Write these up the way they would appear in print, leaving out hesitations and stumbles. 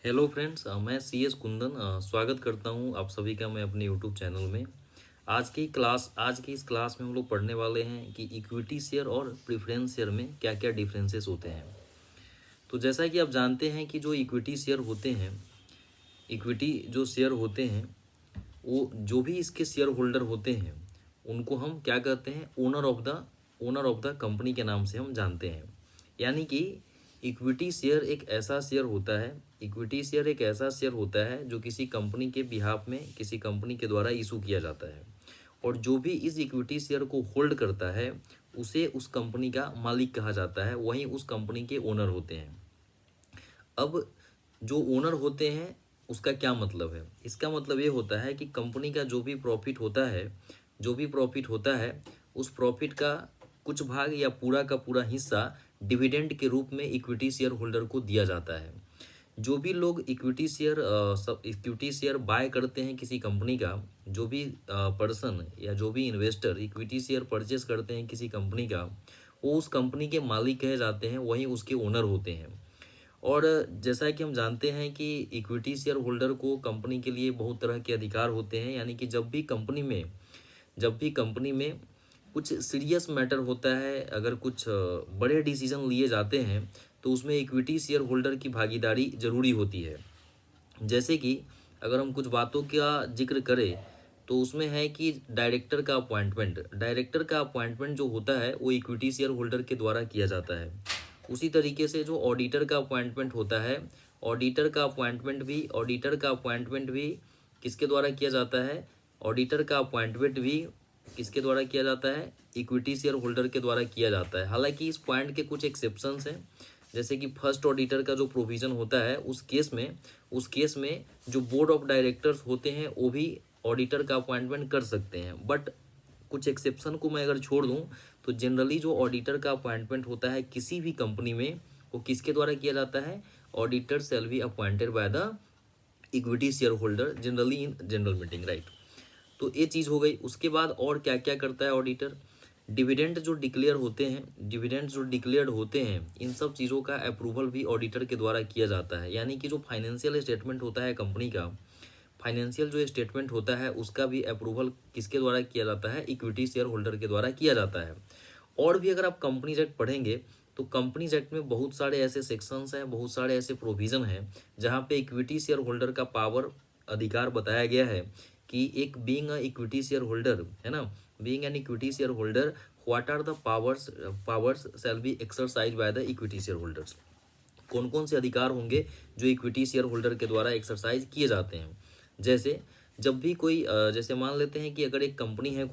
Hello friends, मैं C S Kundan स्वागत करता हूं आप सभी का मैं अपने यूट्यूब चैनल में। आज की इस क्लास में हम लोग पढ़ने वाले हैं कि इक्विटी शेयर और प्रेफरेंस शेयर में क्या क्या डिफरेंसेस होते हैं। तो जैसा कि आप जानते हैं कि जो इक्विटी शेयर होते हैं, इक्विटी जो शेयर होते हैं, वो जो भी इसके शेयर होल्डर होते हैं उनको हम क्या कहते हैं, ओनर ऑफ द कंपनी के नाम से हम जानते हैं। यानी कि इक्विटी शेयर एक ऐसा शेयर होता है जो किसी कंपनी के बिहाफ में किसी कंपनी के द्वारा इशू किया जाता है, और जो भी इस इक्विटी शेयर को होल्ड करता है उसे उस कंपनी का मालिक कहा जाता है, वहीं उस कंपनी के ओनर होते हैं। अब जो ओनर होते हैं उसका क्या मतलब है? इसका मतलब ये होता है कि कंपनी का जो भी प्रॉफिट होता है उस प्रॉफिट का कुछ भाग या पूरा का पूरा हिस्सा डिविडेंड के रूप में इक्विटी शेयर होल्डर को दिया जाता है। जो भी लोग इक्विटी शेयर बाय करते हैं किसी कंपनी का, जो भी पर्सन या जो भी इन्वेस्टर इक्विटी शेयर परचेस करते हैं किसी कंपनी का, वो उस कंपनी के मालिक कहे जाते हैं, वहीं उसके ओनर होते हैं। और जैसा कि हम जानते हैं कि इक्विटी शेयर होल्डर को कंपनी के लिए बहुत तरह के अधिकार होते हैं। यानी कि जब भी कंपनी में कुछ सीरियस मैटर होता है, अगर कुछ बड़े डिसीजन लिए जाते हैं तो उसमें इक्विटी शेयर होल्डर की भागीदारी जरूरी होती है। जैसे कि अगर हम कुछ बातों का जिक्र करें तो उसमें है कि डायरेक्टर का अपॉइंटमेंट जो होता है वो इक्विटी शेयर होल्डर के द्वारा किया जाता है। उसी तरीके से जो ऑडिटर का अपॉइंटमेंट होता है, ऑडिटर का अपॉइंटमेंट भी किसके द्वारा किया जाता है? ऑडिटर का अपॉइंटमेंट भी किसके द्वारा किया जाता है? इक्विटी शेयर होल्डर के द्वारा किया जाता है। हालांकि इस पॉइंट के कुछ एक्सेप्शंस हैं, जैसे कि फर्स्ट ऑडिटर का जो प्रोविज़न होता है उस केस में जो बोर्ड ऑफ डायरेक्टर्स होते हैं वो भी ऑडिटर का अपॉइंटमेंट कर सकते हैं। बट कुछ एक्सेप्शन को मैं अगर छोड़ दूं तो जनरली जो ऑडिटर का अपॉइंटमेंट होता है किसी भी कंपनी में, वो किसके द्वारा किया जाता है? Auditor shall be appointed by the equity share holder generally in general meeting, right. तो ये चीज़ हो गई। उसके बाद और क्या क्या करता है ऑडिटर? डिविडेंड जो डिक्लेयर्ड होते हैं इन सब चीज़ों का अप्रूवल भी ऑडिटर के द्वारा किया जाता है। यानी कि जो फाइनेंशियल स्टेटमेंट होता है कंपनी का, फाइनेंशियल जो स्टेटमेंट होता है उसका भी अप्रूवल किसके द्वारा किया जाता है? इक्विटी शेयर होल्डर के द्वारा किया जाता है। और भी अगर आप कंपनीज एक्ट पढ़ेंगे तो कंपनीज एक्ट में बहुत सारे ऐसे सेक्शंस हैं, बहुत सारे ऐसे प्रोविज़न हैं जहाँ पे इक्विटी शेयर होल्डर का पावर, अधिकार बताया गया है कि एक being a equity share holder, है ना, being an equity share holder, what are the powers shall be exercise by the equity share holders. कौन कौन से अधिकार होंगे जो इक्विटी शेयर होल्डर के द्वारा एक्सरसाइज किए जाते हैं? जैसे जब भी कोई जैसे मान लेते हैं कि अगर एक कंपनी है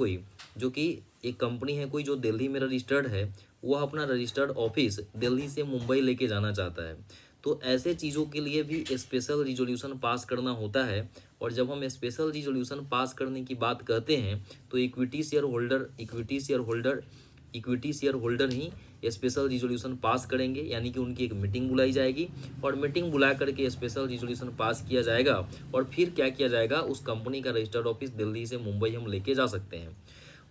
कोई, जो दिल्ली में रजिस्टर्ड है, वह अपना रजिस्टर्ड ऑफिस दिल्ली से मुंबई लेके जाना चाहता है, तो ऐसे चीज़ों के लिए भी स्पेशल रिजोल्यूशन पास करना होता है। और जब हम स्पेशल रिजोल्यूशन पास करने की बात कहते हैं तो इक्विटी शेयर होल्डर ही स्पेशल रिजोल्यूशन पास करेंगे। यानी कि उनकी एक मीटिंग बुलाई जाएगी और मीटिंग बुला करके स्पेशल रिजोल्यूशन पास किया जाएगा, और फिर क्या किया जाएगा? उस कंपनी का रजिस्टर्ड ऑफिस दिल्ली से मुंबई हम लेके जा सकते हैं।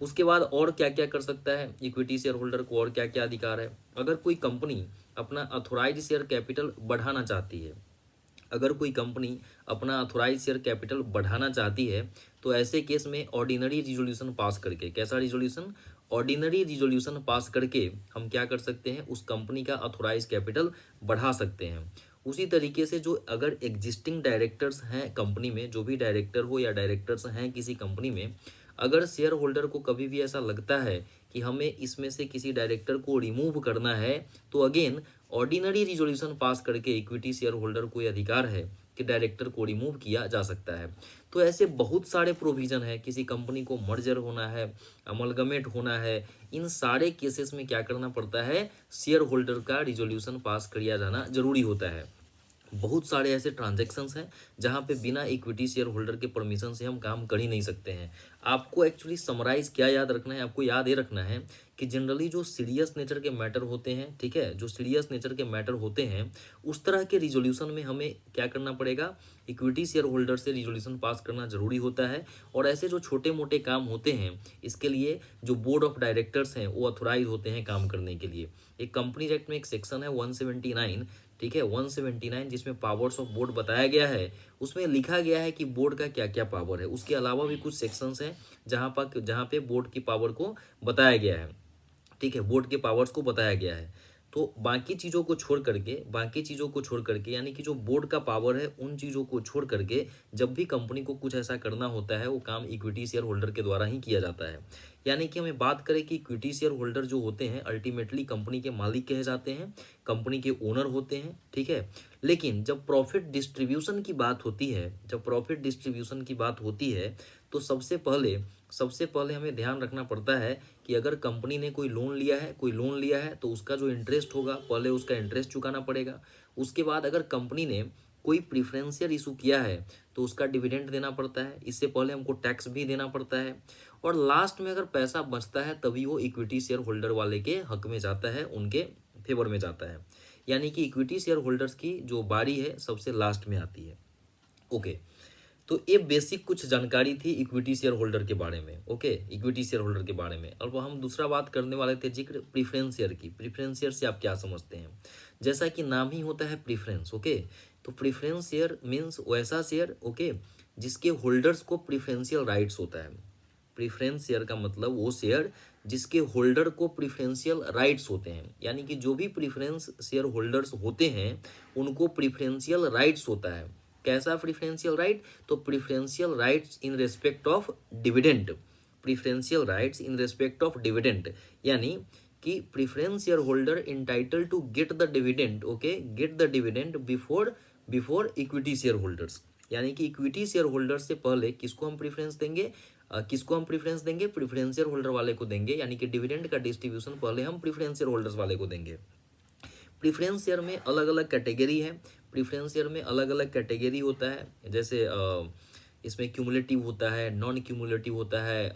उसके बाद और क्या क्या कर सकता है इक्विटी शेयर होल्डर को, और क्या क्या अधिकार है? अगर कोई कंपनी अपना अथोराइज शेयर कैपिटल बढ़ाना चाहती है, अगर कोई कंपनी अपना अथोराइज शेयर कैपिटल बढ़ाना चाहती है तो ऐसे केस में ऑर्डिनरी रिजोल्यूशन पास करके, कैसा रिजोल्यूशन? ऑर्डिनरी रिजोल्यूशन पास करके हम क्या कर सकते हैं? उस कंपनी का अथोराइज कैपिटल बढ़ा सकते हैं। उसी तरीके से जो अगर एग्जिस्टिंग डायरेक्टर्स हैं कंपनी में, जो भी डायरेक्टर हो या डायरेक्टर्स हैं किसी कंपनी में, अगर शेयर होल्डर को कभी भी ऐसा लगता है कि हमें इसमें से किसी डायरेक्टर को रिमूव करना है, तो अगेन ऑर्डिनरी रिजोल्यूशन पास करके इक्विटी शेयर होल्डर को यह अधिकार है कि डायरेक्टर को रिमूव किया जा सकता है। तो ऐसे बहुत सारे प्रोविज़न है। किसी कंपनी को मर्जर होना है, अमलगमेट होना है, इन सारे केसेस में क्या करना पड़ता है? शेयर होल्डर का रिजोल्यूशन पास किया जाना जरूरी होता है। बहुत सारे ऐसे ट्रांजैक्शंस हैं जहां पे बिना इक्विटी शेयर होल्डर के परमिशन से हम काम कर ही नहीं सकते हैं। आपको एक्चुअली समराइज क्या याद रखना है? आपको याद ये रखना है कि जनरली जो सीरियस नेचर के मैटर होते हैं, ठीक है, जो सीरियस नेचर के मैटर होते हैं उस तरह के रिजोल्यूशन में हमें क्या करना पड़ेगा? इक्विटी शेयर होल्डर से रिजोल्यूशन पास करना जरूरी होता है। और ऐसे जो छोटे मोटे काम होते हैं इसके लिए जो बोर्ड ऑफ डायरेक्टर्स हैं वो अथोराइज होते हैं काम करने के लिए। एक कंपनी एक्ट में एक सेक्शन है 179 ठीक है, 179 जिसमें पावर्स ऑफ बोर्ड बताया गया है, उसमें लिखा गया है कि बोर्ड का क्या क्या पावर है। उसके अलावा भी कुछ सेक्शंस हैं जहाँ पे बोर्ड की पावर को बताया गया है, ठीक है, बोर्ड के पावर्स को बताया गया है। तो बाकी चीज़ों को छोड़ करके यानी कि जो बोर्ड का पावर है उन चीज़ों को छोड़ करके जब भी कंपनी को कुछ ऐसा करना होता है वो काम इक्विटी शेयर होल्डर के द्वारा ही किया जाता है। यानी कि हमें बात करें कि इक्विटी शेयर होल्डर जो होते हैं अल्टीमेटली कंपनी के मालिक कहे जाते हैं, कंपनी के ओनर होते हैं, ठीक है। लेकिन जब प्रॉफिट डिस्ट्रीब्यूशन की बात होती है तो सबसे पहले हमें ध्यान रखना पड़ता है कि अगर कंपनी ने कोई लोन लिया है तो उसका जो इंटरेस्ट होगा पहले उसका इंटरेस्ट चुकाना पड़ेगा। उसके बाद अगर कंपनी ने कोई प्रीफरेंशियल इशू किया है तो उसका डिविडेंड देना पड़ता है, इससे पहले हमको टैक्स भी देना पड़ता है, और लास्ट में अगर पैसा बचता है तभी वो इक्विटी शेयर होल्डर वाले के हक में जाता है, उनके फेवर में जाता है। यानी कि इक्विटी शेयर होल्डर्स की जो बारी है सबसे लास्ट में आती है। ओके, तो ये बेसिक कुछ जानकारी थी इक्विटी शेयर होल्डर के बारे में। ओके, इक्विटी शेयर होल्डर के बारे में। अब हम दूसरा बात करने वाले थे जिक्र प्रीफरेंस शेयर की। प्रीफरेंस शेयर से आप क्या समझते हैं? जैसा कि नाम ही होता है प्रीफरेंस, ओके, तो प्रीफरेंस शेयर मीन्स वैसा शेयर, ओके, जिसके होल्डर्स को प्रीफरेंशियल राइट्स होता है। प्रीफरेंस शेयर का मतलब वो शेयर जिसके होल्डर को प्रीफरेंशियल राइट्स होते हैं, यानी कि जो भी प्रीफरेंस शेयर होल्डर्स होते हैं उनको प्रीफरेंशियल राइट्स होता है। कैसा प्रीफरेंशियल राइट? तो preferential rights in respect of dividend, preferential rights in respect of dividend, यानी कि preference share holder entitled to get the dividend, okay, get the dividend before equity share holders. यानी कि equity share holder से पहले किसको हम preference देंगे? Preference share holder वाले को देंगे, यानी कि डिविडेंड का डिस्ट्रीब्यूशन पहले हम प्रीफरेंस शेयर होल्डर्स वाले को देंगे। प्रीफरेंस शेयर में अलग अलग कैटेगरी है। प्रीफरेंस शेयर में अलग अलग कैटेगरी होता है, जैसे इसमें क्यूमुलेटिव होता है, नॉन क्यूमुलेटिव होता है,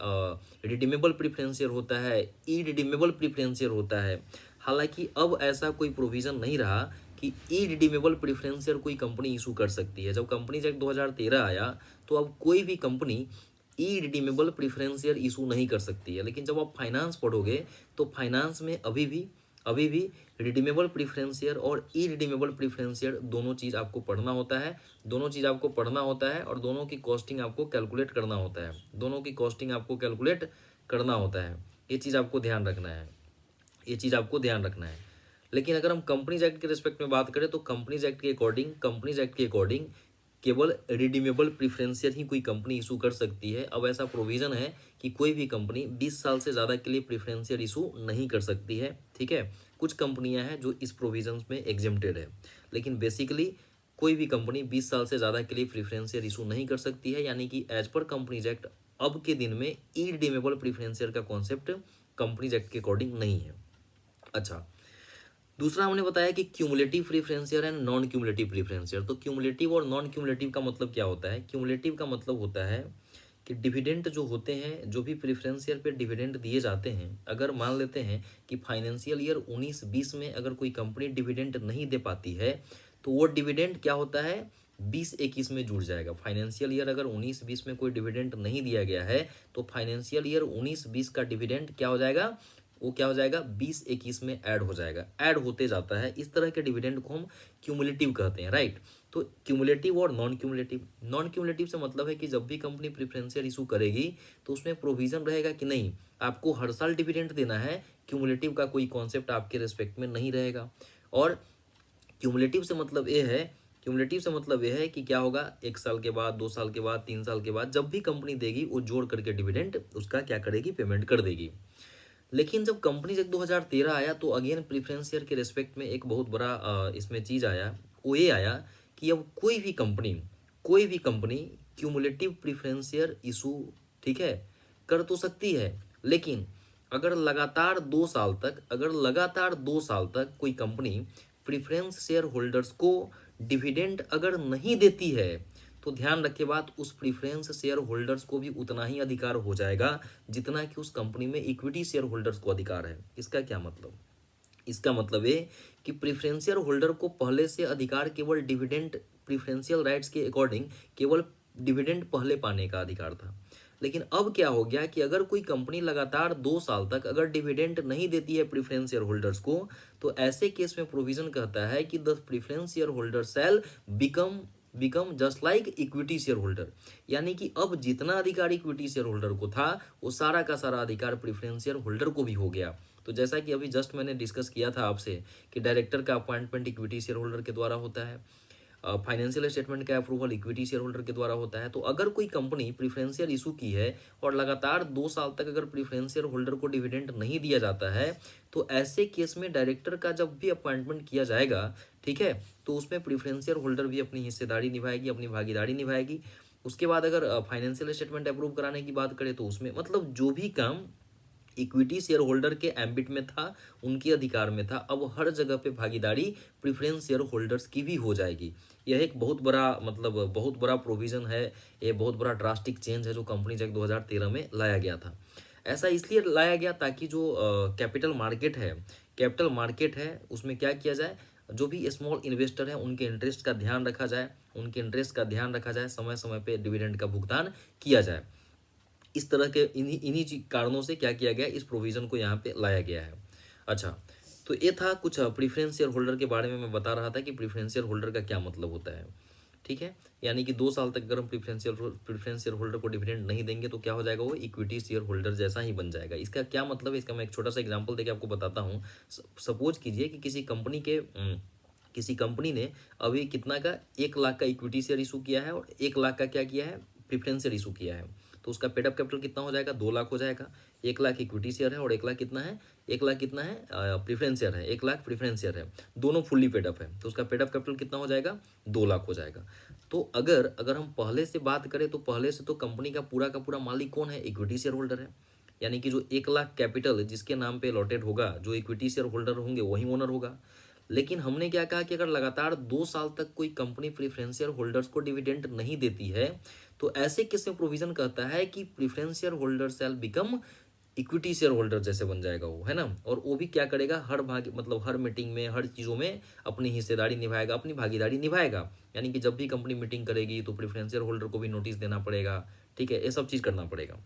रिडीमेबल प्रीफरेंस शेयर होता है, इरिडीमेबल प्रीफरेंस शेयर होता है। हालांकि अब ऐसा कोई प्रोविज़न नहीं रहा कि इरिडीमेबल प्रीफरेंस शेयर कोई कंपनी इशू कर सकती है। जब कंपनीज एक्ट 2013 आया तो अब कोई भी company irredeemable preference share issue नहीं कर सकती है। लेकिन जब आप फाइनेंस पढ़ोगे तो फाइनेंस में अभी भी रिडीमेबल प्रीफरेंस शेयर और इरिडीमेबल प्रीफरेंस शेयर दोनों चीज़ आपको पढ़ना होता है। और दोनों की कॉस्टिंग आपको कैलकुलेट करना होता है। ये चीज़ आपको ध्यान रखना है। लेकिन अगर हम कंपनीज एक्ट के रिस्पेक्ट में बात करें तो कंपनीज एक्ट के अकॉर्डिंग केवल रिडीमेबल प्रीफरेंस शेयर ही कोई कंपनी इशू कर सकती है। अब ऐसा प्रोविज़न है कि कोई भी कंपनी 20 साल से ज़्यादा के लिए प्रीफरेंस शेयर इशू नहीं कर सकती है, ठीक है। कुछ कंपनियां हैं जो इस प्रोविजन में एग्जेम्प्टेड है, लेकिन बेसिकली कोई भी कंपनी 20 साल से ज़्यादा के लिए प्रीफरेंस शेयर इशू नहीं कर सकती है। यानी कि एज पर कंपनीज एक्ट अब के दिन में इरिडीमेबल प्रीफरेंस शेयर का कॉन्सेप्ट कंपनीज एक्ट के अकॉर्डिंग नहीं है। अच्छा, दूसरा हमने बताया कि cumulative preference share and non cumulative preference share. तो क्यूमुलेटिव और नॉन क्यूमुलेटिव का मतलब क्या होता है? क्यूमुलेटिव का मतलब होता है कि डिविडेंड जो होते हैं, जो भी प्रीफरेंस शेयर पे डिविडेंड दिए जाते हैं, अगर मान लेते हैं कि फाइनेंशियल ईयर 19-20 में अगर कोई कंपनी डिविडेंड नहीं दे पाती है तो वो डिविडेंड क्या होता है, 20-21 में जुड़ जाएगा। फाइनेंशियल ईयर अगर 19-20 में कोई डिविडेंड नहीं दिया गया है तो फाइनेंशियल ईयर 19-20 का डिविडेंड क्या हो जाएगा, वो क्या हो जाएगा, 20-21 में ऐड हो जाएगा, ऐड होते जाता है। इस तरह के डिविडेंड को हम क्यूमुलेटिव कहते हैं, राइट। तो क्यूमुलेटिव और नॉन क्यूमुलेटिव से मतलब है कि जब भी कंपनी प्रीफरेंशियल इशू करेगी तो उसमें प्रोविजन रहेगा कि नहीं आपको हर साल डिविडेंड देना है। क्यूमुलेटिव का कोई कॉन्सेप्ट आपके रिस्पेक्ट में नहीं रहेगा। और क्यूमुलेटिव से मतलब ये है कि क्या होगा, 1 साल के बाद, 2 साल के बाद, 3 साल के बाद जब भी कंपनी देगी वो जोड़ करके डिविडेंड उसका क्या करेगी, पेमेंट कर देगी। लेकिन जब कंपनीज एक्ट 2013 आया तो अगेन प्रीफरेंस शेयर के रिस्पेक्ट में एक बहुत बड़ा इसमें चीज़ आया, वो ये आया कि अब कोई भी company cumulative preference share issue, ठीक है, कर तो सकती है, लेकिन अगर लगातार 2 साल तक कोई कंपनी प्रीफरेंस शेयर होल्डर्स को डिविडेंड अगर नहीं देती है तो ध्यान रखिए बात, उस प्रीफरेंस शेयर होल्डर्स को भी उतना ही अधिकार हो जाएगा जितना कि उस कंपनी में इक्विटी शेयर होल्डर्स को अधिकार है। इसका क्या मतलब? इसका मतलब ये कि प्रीफरेंशियल होल्डर को पहले से अधिकार केवल डिविडेंड, प्रीफरेंशियल राइट्स के अकॉर्डिंग केवल डिविडेंड पहले पाने का अधिकार था। लेकिन अब क्या हो गया कि अगर कोई कंपनी लगातार 2 साल तक अगर डिविडेंड नहीं देती है प्रीफरेंस शेयर होल्डर्स को, तो ऐसे केस में प्रोविजन कहता है कि the preference share holder shall become just like equity share holder. यानी कि अब जितना अधिकार इक्विटी शेयर होल्डर को था वो सारा का सारा अधिकार प्रीफरेंस शेयर होल्डर को भी हो गया। तो जैसा कि अभी जस्ट मैंने डिस्कस किया था आपसे कि डायरेक्टर का अपॉइंटमेंट इक्विटी शेयर होल्डर के द्वारा होता है, फाइनेंशियल स्टेटमेंट का अप्रूवल इक्विटी शेयर होल्डर के द्वारा होता है। तो अगर कोई कंपनी प्रीफरेंशियल इशू की है और लगातार 2 साल तक अगर प्रीफरेंशियल होल्डर को डिविडेंड नहीं दिया जाता है, तो ऐसे केस में डायरेक्टर का जब भी अपॉइंटमेंट किया जाएगा, ठीक है, तो उसमें प्रीफरेंशियल होल्डर भी अपनी हिस्सेदारी निभाएगी, अपनी भागीदारी निभाएगी। उसके बाद अगर फाइनेंशियल स्टेटमेंट अप्रूव कराने की बात करें तो उसमें मतलब जो भी काम इक्विटी शेयर होल्डर के एम्बिट में था, उनके अधिकार में था, अब हर जगह पे भागीदारी प्रीफरेंस शेयर होल्डर्स की भी हो जाएगी। यह एक बहुत बड़ा मतलब बहुत बड़ा प्रोविज़न है, ये बहुत बड़ा ड्रास्टिक चेंज है जो कंपनीज एक्ट 2013 में लाया गया था। ऐसा इसलिए लाया गया ताकि जो कैपिटल मार्केट है उसमें क्या किया जाए, जो भी स्मॉल इन्वेस्टर हैं उनके इंटरेस्ट का ध्यान रखा जाए, समय समय पे डिविडेंड का भुगतान किया जाए। इस तरह के इन्हीं कारणों से क्या किया गया, इस प्रोविज़न को यहाँ पे लाया गया है। अच्छा, तो ये था कुछ प्रीफरेंस शेयर होल्डर के बारे में मैं बता रहा था कि प्रीफरेंस शेयर होल्डर का क्या मतलब होता है, ठीक है। यानी कि 2 साल तक अगर हम प्रीफरेंस शेयर होल्डर को डिविडेंड नहीं देंगे तो क्या हो जाएगा, वो इक्विटी शेयर होल्डर जैसा ही बन जाएगा। इसका क्या मतलब है, इसका मैं एक छोटा सा एग्जाम्पल देके आपको बताता हूँ। सपोज कीजिए कि किसी कंपनी ने अभी कितना का 1 लाख का इक्विटी शेयर इशू किया है और 1 लाख का क्या किया है, प्रीफरेंस शेयर इशू किया है। तो उसका पेड अप कैपिटल कितना हो जाएगा, 2 लाख हो जाएगा। 1 लाख इक्विटी शेयर है और 1 लाख कितना है, 1 लाख कितना है प्रीफरेंस शेयर है, 1 लाख प्रीफरेंस शेयर है, दोनों फुल्ली पेड अप है। तो उसका पेड अप कैपिटल कितना हो जाएगा, 2 लाख हो जाएगा। तो अगर हम पहले से बात करें तो पहले से तो कंपनी का पूरा मालिक कौन है, इक्विटी शेयर होल्डर है। यानी कि जो 1 लाख कैपिटल जिसके नाम पे अलॉटेड होगा, जो इक्विटी शेयर होल्डर होंगे वही ओनर होगा। लेकिन हमने क्या कहा कि अगर लगातार 2 साल तक कोई कंपनी प्रीफरेंस शेयर होल्डर्स को डिविडेंड नहीं देती है, तो ऐसे केस में प्रोविजन कहता है कि प्रीफरेंस शेयर होल्डर शैल बिकम इक्विटी शेयर होल्डर जैसे बन जाएगा वो, है ना। और वो भी क्या करेगा, हर मीटिंग में, हर चीज़ों में अपनी हिस्सेदारी निभाएगा, अपनी भागीदारी निभाएगा। यानी कि जब भी कंपनी मीटिंग करेगी तो प्रीफरेंस शेयर होल्डर को भी नोटिस देना पड़ेगा, ठीक है, ये सब चीज़ करना पड़ेगा।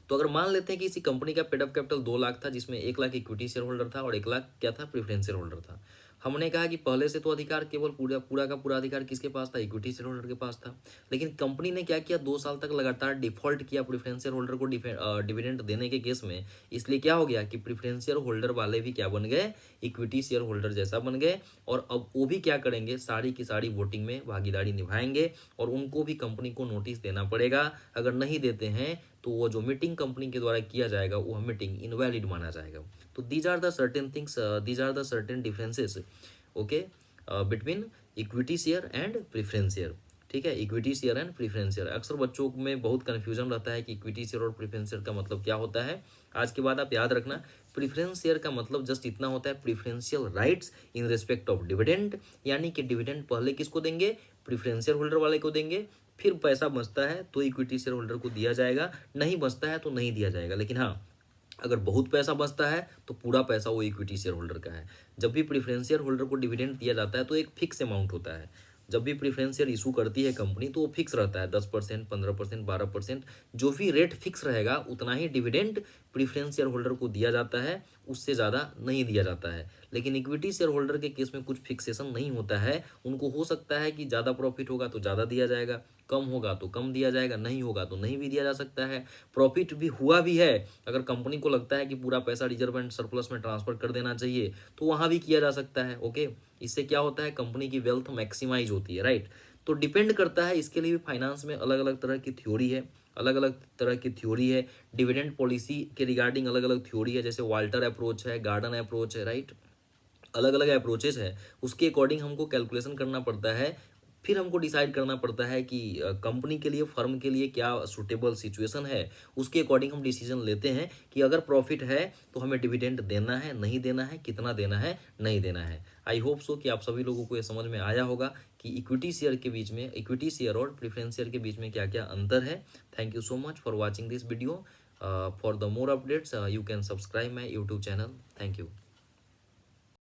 तो अगर मान लेते हैं कि इसी कंपनी का पेड अप कैपिटल 2 लाख था, जिसमें 1 लाख इक्विटी शेयर होल्डर था और 1 लाख क्या था, प्रीफरेंस शेयर होल्डर था। हमने कहा कि पहले से तो अधिकार केवल पूरा का पूरा अधिकार किसके पास था, इक्विटी शेयर होल्डर के पास था। लेकिन कंपनी ने क्या किया, 2 साल तक लगातार डिफॉल्ट किया प्रीफरेंस शेयर होल्डर को डिविडेंड देने के केस में। इसलिए क्या हो गया कि प्रीफरेंस शेयर होल्डर वाले भी क्या बन गए, इक्विटी शेयर होल्डर जैसा बन गए। और अब वो भी क्या करेंगे, सारी की सारी वोटिंग में भागीदारी निभाएंगे और उनको भी कंपनी को नोटिस देना पड़ेगा। अगर नहीं देते हैं तो वो जो मीटिंग कंपनी के द्वारा किया जाएगा वो मीटिंग इनवैलिड माना जाएगा। तो these are the certain differences, okay, between equity share and preference share, ठीक है। Equity share and preference share, अक्सर बच्चों में बहुत कन्फ्यूजन रहता है कि इक्विटी शेयर और प्रीफरेंस शेयर का मतलब क्या होता है। आज के बाद आप याद रखना, प्रीफरेंस शेयर का मतलब जस्ट इतना होता है, preferential rights in respect of dividend. यानी कि डिविडेंड पहले किसको देंगे, प्रीफरेंस शेयर होल्डर वाले को देंगे, फिर पैसा बचता है तो इक्विटी शेयर होल्डर को दिया जाएगा, नहीं बचता है तो नहीं दिया जाएगा। लेकिन हाँ, अगर बहुत पैसा बचता है तो पूरा पैसा वो इक्विटी शेयर होल्डर का है। जब भी प्रीफरेंस शेयर होल्डर को डिविडेंड दिया जाता है तो एक फिक्स अमाउंट होता है। जब भी प्रीफरेंस शेयर इशू करती है कंपनी तो वो फिक्स रहता है, 10%, 15%, 12%, जो भी रेट फिक्स रहेगा उतना ही डिविडेंड प्रीफरेंस शेयर होल्डर को दिया जाता है, उससे ज़्यादा नहीं दिया जाता है। लेकिन इक्विटी शेयर होल्डर के केस में कुछ फिक्सेशन नहीं होता है। उनको हो सकता है कि ज़्यादा प्रॉफिट होगा तो ज़्यादा दिया जाएगा, कम होगा तो कम दिया जाएगा, नहीं होगा तो नहीं भी दिया जा सकता है। प्रॉफिट भी हुआ भी है, अगर कंपनी को लगता है कि पूरा पैसा रिजर्व एंड सरप्लस में ट्रांसफर कर देना चाहिए तो वहाँ भी किया जा सकता है, ओके। इससे क्या होता है, कंपनी की वेल्थ मैक्सिमाइज होती है, राइट। तो डिपेंड करता है, इसके लिए भी फाइनेंस में अलग अलग तरह की थ्योरी है, डिविडेंड पॉलिसी के रिगार्डिंग अलग अलग थ्योरी है, जैसे वाल्टर अप्रोच है, गार्डन अप्रोच है, राइट। अलग अलग अप्रोचेस है, उसके अकॉर्डिंग हमको कैलकुलेशन करना पड़ता है। फिर हमको डिसाइड करना पड़ता है कि कंपनी के लिए, फर्म के लिए क्या सूटेबल सिचुएशन है, उसके अकॉर्डिंग हम डिसीजन लेते हैं कि अगर प्रॉफिट है तो हमें डिविडेंड देना है, नहीं देना है, कितना देना है, नहीं देना है। आई होप सो कि आप सभी लोगों को ये समझ में आया होगा कि इक्विटी शेयर और प्रीफरेंस शेयर के बीच में क्या क्या अंतर है। Thank you so much for watching this video. For the more updates you can subscribe my YouTube channel. Thank you.